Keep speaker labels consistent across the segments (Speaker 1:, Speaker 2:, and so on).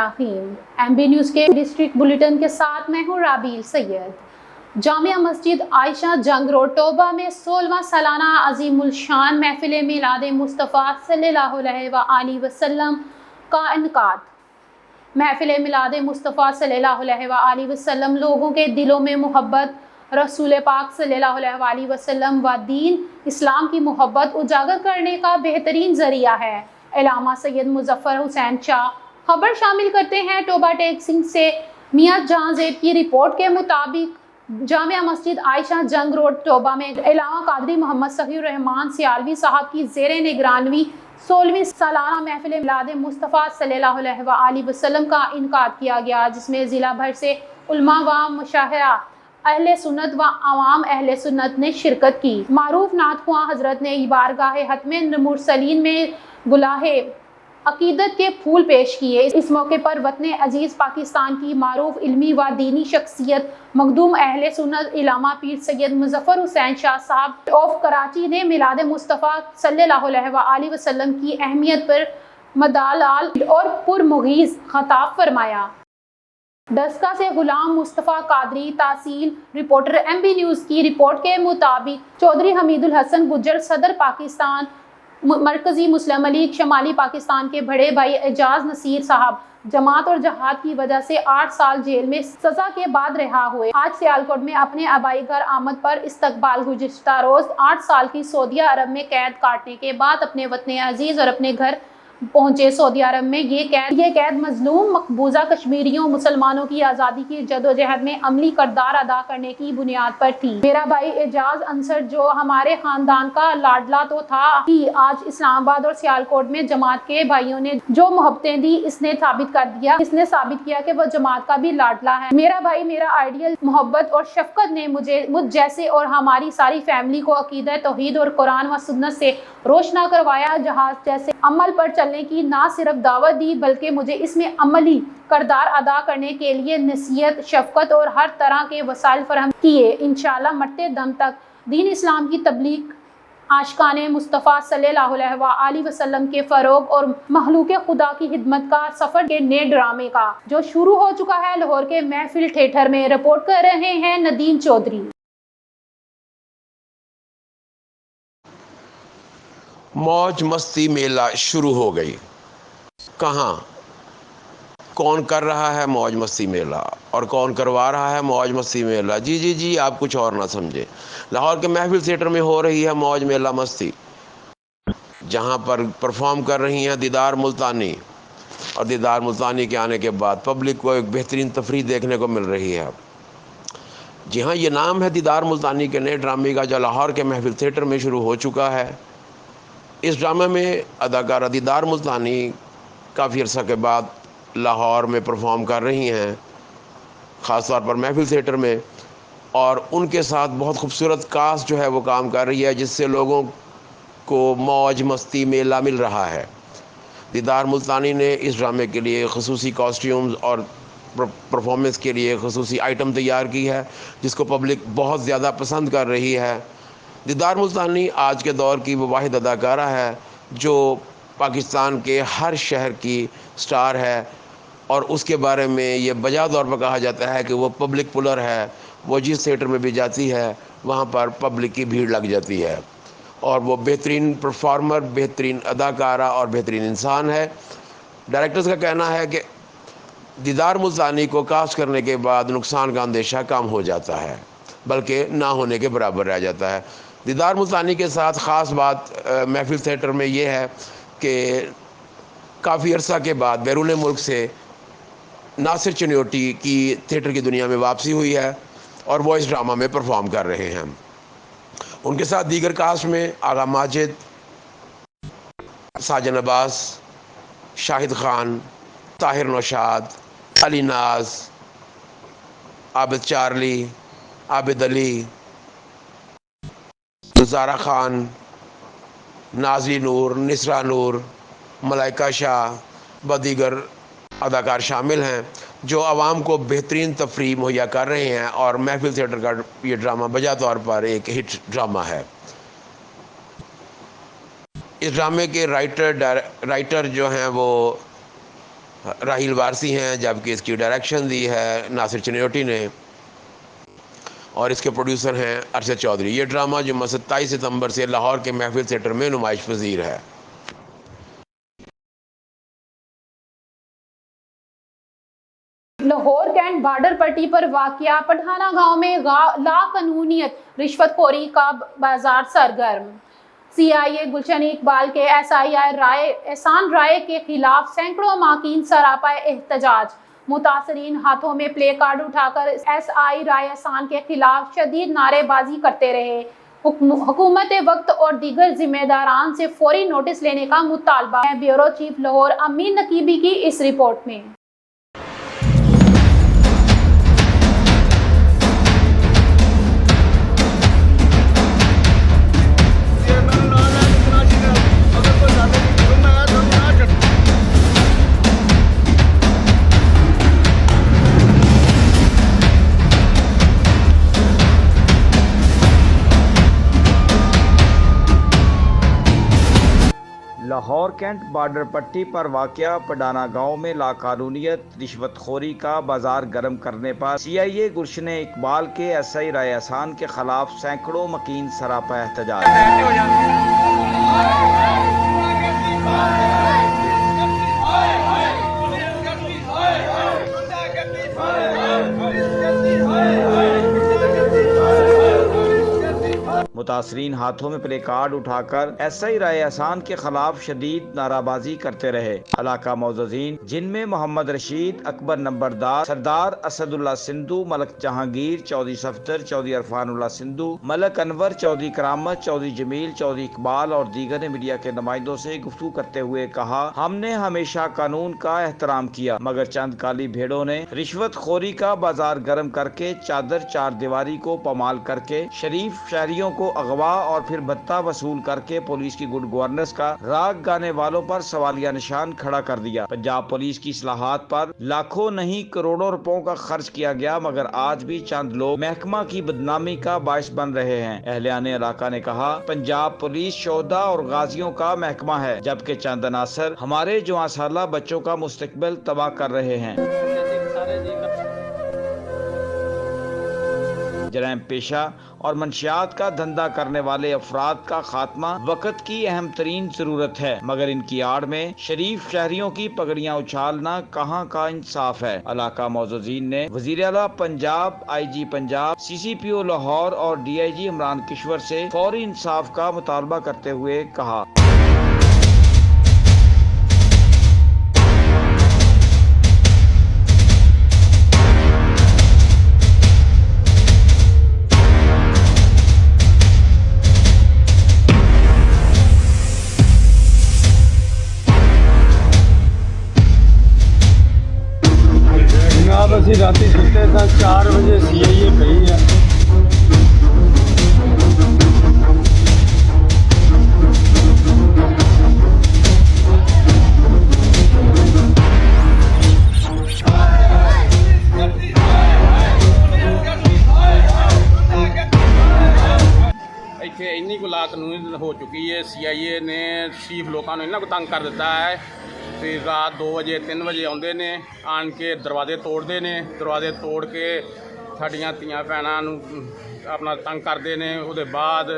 Speaker 1: الرحیم۔ MB news کے district bulletin کے ساتھ میں ہوں رابیل سید۔ جامعہ مسجد عائشہ جنگ روڈ توبہ میں 16واں سالانہ عظیم الشان محفل میلاد مصطفیٰ صلی اللہ علیہ وآلہ وسلم کا انعقاد۔ محفل میلاد مصطفیٰ صلی اللہ علیہ وآلہ وسلم لوگوں کے دلوں میں محبت، رسول پاک صلی اللہ علیہ وآلہ وسلم و دین اسلام کی محبت اجاگر کرنے کا بہترین ذریعہ ہے۔ علامہ سید مظفر حسین شاہ۔ خبر شامل کرتے ہیں توبہ ٹیکسنگ سے میاں جہاں زیب کی رپورٹ کے مطابق جامعہ مسجد عائشہ جنگ روڈ توبہ میں علامہ قادری محمد صفی الرحمان سیالوی صاحب کی زیر نگرانی 16ویں سالانہ محفل میلاد مصطفیٰ صلی اللہ علیہ وآلہ وسلم کا انعقاد کیا گیا، جس میں ضلع بھر سے علماء و مشاہیر اہل سنت و عوام اہل سنت نے شرکت کی۔ معروف نعت خواں حضرت نے بارگاہ ختم المرسلین میں گلہائے عقیدت کے پھول پیش کیے۔ اس موقع پر وطن عزیز پاکستان کی معروف علمی و دینی شخصیت مخدوم اہل سنت علامہ پیر سید مظفر حسین شاہ صاحب آف کراچی نے میلاد مصطفیٰ صلی اللہ علیہ وآلہ وسلم کی اہمیت پر مدلال اور پرمغیظ خطاب فرمایا۔ ڈسکہ سے غلام مصطفیٰ قادری تحصیل۔ رپورٹر MB نیوز کی رپورٹ کے مطابق چودھری حمید الحسن گجر صدر پاکستان مرکزی مسلم لیگ شمالی پاکستان کے بڑے بھائی اعجاز نصیر صاحب جماعت اور جہاد کی وجہ سے 8 سال جیل میں سزا کے بعد رہا ہوئے آج سیالکوٹ میں اپنے آبائی گھر آمد پر استقبال۔ گزشتہ روز 8 سال کی سعودی عرب میں قید کاٹنے کے بعد اپنے وطن عزیز اور اپنے گھر پہنچے سعودی عرب میں۔ یہ قید مظلوم مقبوضہ کشمیریوں مسلمانوں کی آزادی کی جدوجہد میں عملی کردار ادا کرنے کی بنیاد پر تھی۔ میرا بھائی اعجاز انصر جو ہمارے خاندان کا لاڈلا تو تھا ہی، آج اسلام آباد اور سیالکوٹ میں جماعت کے بھائیوں نے جو محبتیں دی اس نے ثابت کیا کہ وہ جماعت کا بھی لاڈلا ہے۔ میرا بھائی میرا آئیڈیل محبت اور شفقت نے مجھ جیسے اور ہماری ساری فیملی کو عقیدہ توحید اور قرآن و سنت سے روشنا کروایا، جہاز جیسے عمل پر چلنے کی نہ صرف دعوت دی بلکہ مجھے اس میں عملی کردار ادا کرنے کے لیے نصیحت، شفقت اور ہر طرح کے وسائل فراہم کیے۔ انشاءاللہ مرتے دم تک دین اسلام کی تبلیغ، عاشقان مصطفیٰ صلی اللہ علیہ وآلہ وسلم کے فروغ اور مخلوق خدا کی خدمت کا سفر کے نئے ڈرامے کا جو شروع ہو چکا ہے لاہور کے محفل تھیٹر میں۔ رپورٹ کر رہے ہیں ندیم چودھری۔
Speaker 2: موج مستی میلہ شروع ہو گئی۔ کہاں کون کر رہا ہے موج مستی میلہ اور کون کروا رہا ہے موج مستی میلہ؟ جی آپ کچھ اور نہ سمجھے۔ لاہور کے محفل تھیٹر میں ہو رہی ہے موج میلہ مستی، جہاں پر پرفارم کر رہی ہیں دیدار ملتانی، اور دیدار ملتانی کے آنے کے بعد پبلک کو ایک بہترین تفریح دیکھنے کو مل رہی ہے۔ جی ہاں، یہ نام ہے دیدار ملتانی کے نئے ڈرامے کا جو لاہور کے محفل تھیٹر میں شروع ہو چکا ہے۔ اس ڈرامے میں اداکارہ دیدار ملتانی کافی عرصہ کے بعد لاہور میں پرفارم کر رہی ہیں، خاص طور پر محفل تھیٹر میں، اور ان کے ساتھ بہت خوبصورت کاسٹ جو ہے وہ کام کر رہی ہے، جس سے لوگوں کو موج مستی میلہ مل رہا ہے۔ دیدار ملتانی نے اس ڈرامے کے لیے خصوصی کاسٹیومز اور پرفارمنس کے لیے خصوصی آئٹم تیار کی ہے، جس کو پبلک بہت زیادہ پسند کر رہی ہے۔ دیدار ملتانی آج کے دور کی وہ واحد اداکارہ ہے جو پاکستان کے ہر شہر کی سٹار ہے، اور اس کے بارے میں یہ بجا طور پر کہا جاتا ہے کہ وہ پبلک پولر ہے۔ وہ جس تھیٹر میں بھی جاتی ہے وہاں پر پبلک کی بھیڑ لگ جاتی ہے، اور وہ بہترین پرفارمر، بہترین اداکارہ اور بہترین انسان ہے۔ ڈائریکٹرز کا کہنا ہے کہ دیدار ملتانی کو کاسٹ کرنے کے بعد نقصان کا اندیشہ کم ہو جاتا ہے، بلکہ نہ ہونے کے برابر رہ جاتا ہے۔ دیدار ملتانی کے ساتھ خاص بات محفل تھیٹر میں یہ ہے کہ کافی عرصہ کے بعد بیرون ملک سے ناصر چنیوٹی کی تھیٹر کی دنیا میں واپسی ہوئی ہے، اور وہ اس ڈرامہ میں پرفارم کر رہے ہیں۔ ان کے ساتھ دیگر کاسٹ میں آغا ماجد، ساجن عباس، شاہد خان، طاہر نوشاد، علی ناز، عابد چارلی، عابد علی، زارا خان، نازلی نور، نسرا نور، ملائکہ شاہ و دیگر اداکار شامل ہیں جو عوام کو بہترین تفریح مہیا کر رہے ہیں، اور محفل تھیٹر کا یہ ڈرامہ بجا طور پر ایک ہٹ ڈرامہ ہے۔ اس ڈرامے کے رائٹر جو ہیں وہ راہیل وارسی ہیں، جبکہ اس کی ڈائریکشن دی ہے ناصر چنیوٹی نے، اور اس کے پروڈیوسر ہیں ارشد چودھری۔ یہ ڈرامہ جو 27 ستمبر سے لاہور کے محفل تھیٹر میں نمائش پذیر ہے۔
Speaker 1: لاہور کینٹ بارڈر پٹی پر واقع پٹھانہ گاؤں میں لا قانونیت رشوت خوری کا بازار سرگرم۔ CIA گلشن اقبال کے SI احسان رائے کے خلاف سینکڑوں ماکین سراپا احتجاج۔ متاثرین ہاتھوں میں پلے کارڈ اٹھا کر SI رائے احسان کے خلاف شدید نعرے بازی کرتے رہے۔ حکومت وقت اور دیگر ذمہ داران سے فوری نوٹس لینے کا مطالبہ۔ بیورو چیف لاہور امین نقیبی کی اس رپورٹ میں۔
Speaker 3: لاہور کینٹ بارڈر پٹی پر واقع پڈانہ گاؤں میں لاقانونیت رشوت خوری کا بازار گرم کرنے پر CIA گلشن اقبال کے SI رائے احسان کے خلاف سینکڑوں مکین سراپا احتجاج۔ متاثرین ہاتھوں میں پلے کارڈ اٹھا کر SI رائے احسان کے خلاف شدید نعرہ بازی کرتے رہے۔ علاقہ معززین جن میں محمد رشید، اکبر نمبردار، سردار اسد اللہ سندھو، ملک جہانگیر، چودھری صفدر، چودھری عرفان اللہ سندھو، ملک انور، چودھری کرامت، چودھری جمیل، چودھری اقبال اور دیگر نے میڈیا کے نمائندوں سے گفتگو کرتے ہوئے کہا، ہم نے ہمیشہ قانون کا احترام کیا، مگر چند کالی بھیڑوں نے رشوت خوری کا بازار گرم کر کے چادر چار دیواری کو پامال کر کے شریف شہریوں کو اغوا اور پھر بھتہ وصول کر کے پولیس کی گڈ گورننس کا راگ گانے والوں پر سوالیہ نشان کھڑا کر دیا۔ پنجاب پولیس کی اصلاحات پر لاکھوں نہیں کروڑوں روپوں کا خرچ کیا گیا، مگر آج بھی چند لوگ محکمہ کی بدنامی کا باعث بن رہے ہیں۔ اہلیان علاقہ نے کہا، پنجاب پولیس شہداء اور غازیوں کا محکمہ ہے، جبکہ چند عناصر ہمارے 14 سالہ بچوں کا مستقبل تباہ کر رہے ہیں۔ جرائم پیشہ اور منشیات کا دھندا کرنے والے افراد کا خاتمہ وقت کی اہم ترین ضرورت ہے، مگر ان کی آڑ میں شریف شہریوں کی پگڑیاں اچھالنا کہاں کا انصاف ہے۔ علاقہ معززین نے وزیر اعلیٰ پنجاب، IG پنجاب، CCPO لاہور اور DIG عمران کشور سے فوری انصاف کا مطالبہ کرتے ہوئے کہا،
Speaker 4: ਅਸੀਂ ਰਾਤੀ ਸੁੱਤੇ ਤਾਂ 4 ਵਜੇ CIA ਪਈ ਆ।
Speaker 5: ਇੱਥੇ ਇੰਨੀ ਕੁ ਲਾਕਾਨੂੰਨੀ ਹੋ ਚੁੱਕੀ ਹੈ। CIA ਨੇ ਸ਼ਰੀਫ ਲੋਕਾਂ ਨੂੰ ਇੰਨਾ ਕੁ ਤੰਗ ਕਰ ਦਿੱਤਾ ਹੈ ਤੇ ਰਾਤ 2 ਵਜੇ 3 ਵਜੇ ਆਉਂਦੇ ਨੇ, ਆਣ ਕੇ ਦਰਵਾਜ਼ੇ ਤੋੜਦੇ ਨੇ, ਦਰਵਾਜ਼ੇ ਤੋੜ ਕੇ ਸਾਡੀਆਂ ਧੀਆਂ ਭੈਣਾਂ ਨੂੰ ਆਪਣਾ ਤੰਗ ਕਰਦੇ ਨੇ। ਉਹਦੇ ਬਾਅਦ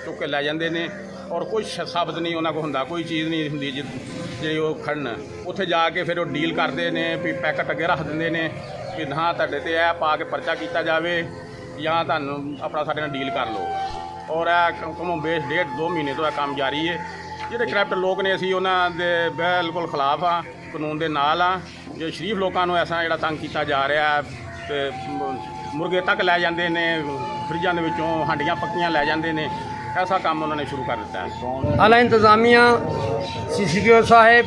Speaker 5: ਚੁੱਕ ਕੇ ਲੈ ਜਾਂਦੇ ਨੇ ਔਰ ਕੁਝ ਸ਼ਬਦ ਨਹੀਂ ਉਹਨਾਂ ਕੋਲ ਹੁੰਦਾ, ਕੋਈ ਚੀਜ਼ ਨਹੀਂ ਹੁੰਦੀ ਜਿਹੜੀ ਉਹ ਖੜਨ। ਉੱਥੇ ਜਾ ਕੇ ਫਿਰ ਉਹ ਡੀਲ ਕਰਦੇ ਨੇ ਵੀ ਪੈਕਟ ਅੱਗੇ ਰੱਖ ਦਿੰਦੇ ਨੇ ਵੀ ਹਾਂ ਤੁਹਾਡੇ ਤੇ ਇਹ ਪਾ ਕੇ ਪਰਚਾ ਕੀਤਾ ਜਾਵੇ ਜਾਂ ਤੁਹਾਨੂੰ ਆਪਣਾ ਸਾਡੇ ਨਾਲ ਡੀਲ ਕਰ ਲਓ। ਔਰ ਇਹ ਕਮੋਂ ਬੇਸ਼ 1.5-2 ਮਹੀਨੇ ਤੋਂ ਇਹ ਕੰਮ ਜਾਰੀ ਹੈ। ਜਿਹੜੇ ਕਰਪਟ ਲੋਕ ਨੇ ਅਸੀਂ ਉਹਨਾਂ ਦੇ ਬਿਲਕੁਲ ਖਿਲਾਫ ਆ, ਕਾਨੂੰਨ ਦੇ ਨਾਲ ਆ। ਜੇ ਸ਼ਰੀਫ ਲੋਕਾਂ ਨੂੰ ਐਸਾ ਜਿਹੜਾ ਤੰਗ ਕੀਤਾ ਜਾ ਰਿਹਾ ਤੇ ਮੁਰਗੇ ਤੱਕ ਲੈ ਜਾਂਦੇ ਨੇ, ਫਰਿੱਜਾਂ ਦੇ ਵਿੱਚੋਂ ਹਾਂਡੀਆਂ ਪੱਕੀਆਂ ਲੈ ਜਾਂਦੇ ਨੇ, ਐਸਾ ਕੰਮ ਉਹਨਾਂ ਨੇ ਸ਼ੁਰੂ ਕਰ ਦਿੱਤਾ ਹੈ।
Speaker 4: ਆਲਾ ਇੰਤਜ਼ਾਮੀਆ, CCPO ਸਾਹਿਬ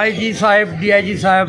Speaker 4: IG ਸਾਹਿਬ, DIG ਸਾਹਿਬ,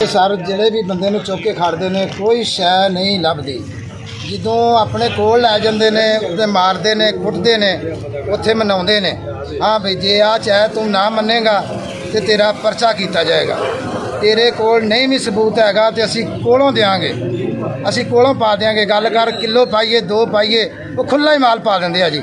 Speaker 6: ਇਹ ਸਰ ਜਿਹੜੇ ਵੀ ਬੰਦੇ ਨੂੰ ਚੁੱਕ ਕੇ ਖੜਦੇ ਨੇ ਕੋਈ ਸ਼ੈ ਨਹੀਂ ਲੱਭਦੀ, ਜਦੋਂ ਆਪਣੇ ਕੋਲ ਲੈ ਜਾਂਦੇ ਨੇ ਉੱਤੇ ਮਾਰਦੇ ਨੇ ਕੁੱਟਦੇ ਨੇ ਉੱਥੇ ਮਨਾਉਂਦੇ ਨੇ ਹਾਂ ਬਈ ਜੇ ਆ ਚਾਹੇ ਤੂੰ ਨਾ ਮੰਨੇਗਾ ਤੇ ਤੇਰਾ ਪਰਚਾ ਕੀਤਾ ਜਾਏਗਾ, ਤੇਰੇ ਕੋਲ ਨਹੀਂ ਵੀ ਸਬੂਤ ਹੈਗਾ ਤੇ ਅਸੀਂ ਕੋਲੋਂ ਦੇਾਂਗੇ, ਅਸੀਂ ਕੋਲੋਂ ਪਾ ਦਿਆਂਗੇ, ਗੱਲ ਕਰ ਕਿਲੋ ਪਾਈਏ 2 ਪਾਈਏ ਉਹ ਖੁੱਲਾ ਹੀ ਮਾਲ ਪਾ ਦਿੰਦੇ ਆ ਜੀ।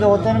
Speaker 7: 2-3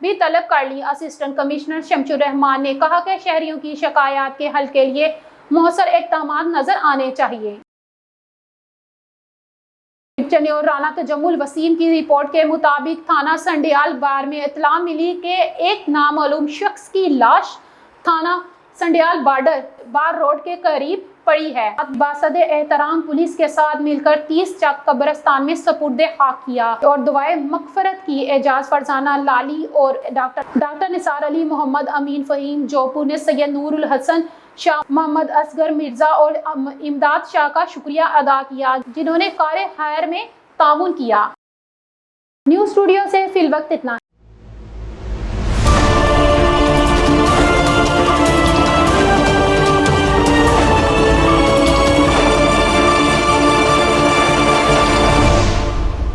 Speaker 1: بھی طلب کر لی۔ اسسٹنٹ کمشنر شمشور رحمان نے کہا کہ شہریوں کی شکایات کے حل کے لیے مؤثر اقدامات نظر آنے چاہیے۔ چنی اور رانا تجمل وسیم کی رپورٹ کے مطابق تھانہ سنڈیال بار میں اطلاع ملی کہ ایک نامعلوم شخص کی لاش تھانہ سنڈیال بار روڈ کے قریب پڑی ہے۔ باسد احترام پولیس کے ساتھ مل کر 30 چک قبرستان میں سپرد خاک کیا اور دعائے مغفرت کی۔ اعجاز فرزانہ لالی اور ڈاکٹر نثار علی، محمد امین فہیم جوپور نے سید نور الحسن شاہ، محمد اصغر مرزا اور امداد شاہ کا شکریہ ادا کیا جنہوں نے کار خیر میں تعاون کیا۔ نیوز اسٹوڈیو سے فی الوقت اتنا۔